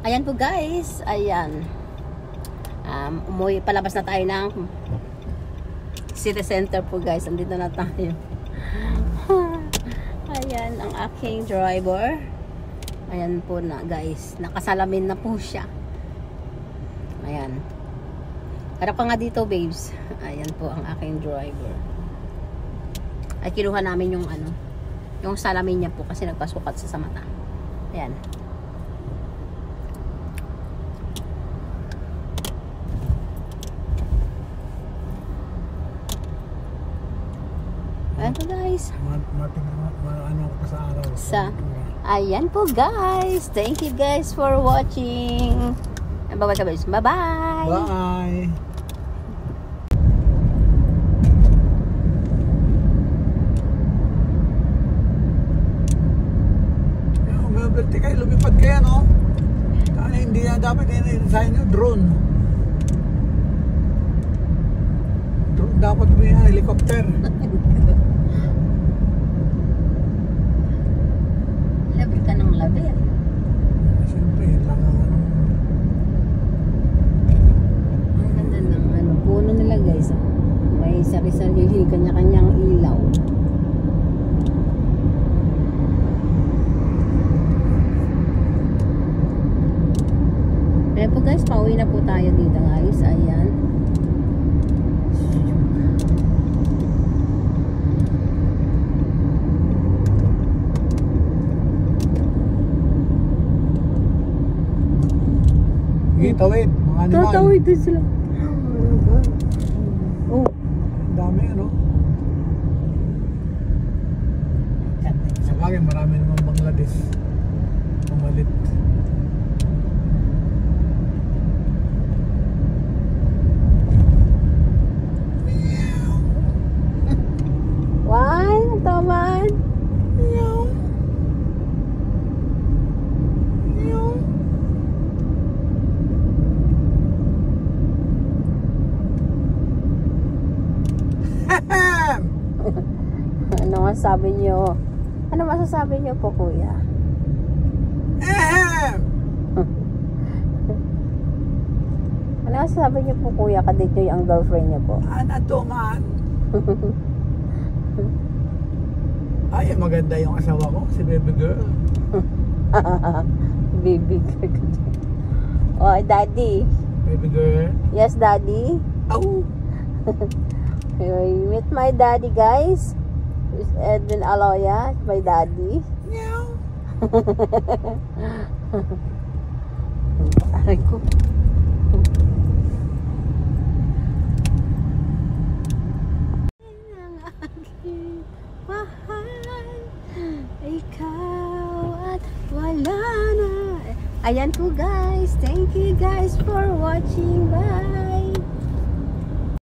Ayan po guys, ayan. Palabas na tayo ng city center po guys. Andito na tayo. Ayan ang aking driver. Ayan po na guys. Nakasalamin na po siya. Ayan. Harap ka nga dito babes. Ayan po ang aking driver. Ay kinuha namin yung yung salamin niya po kasi nagpasukat sa mata. Ayan. Ayan po guys. Ano ko sa araw. Ayan po guys. Thank you guys for watching. Bye-bye ka guys. Bye-bye. Bye. Umaberte kayo, lumipad kayo, no? Hindi na dapat i-design nyo, drone. Drone dapat may helicopter. Labi ka ng labi. Siyempre, lang ang Ang ganda ng puno nila guys. May sari-sarili, kanya-kanyang ilaw. Ayan po guys, pauwi na po tayo dito guys. Ayan. tawid, mga animal. Tatawid din sila. Oh. Ang dami, ano? Sa bagay, marami naman Bangladesh. Pumalit. Why? Taman? Meow. Meow. Ano masasabi nyo? Ano masasabi nyo po kuya? Ano masasabi nyo po kuya? Kadit nyo yung girlfriend nyo po? Ano to man? Ay, maganda yung asawa ko, si baby girl. Baby girl. Oh, daddy. Baby girl. Yes, daddy. Ow. Meet my daddy, guys. It's Edwin Aloya, my daddy. Meow. Aray ko. Ang aking mahal, ikaw at wala na. Ayan po guys. Thank you guys for watching. Bye.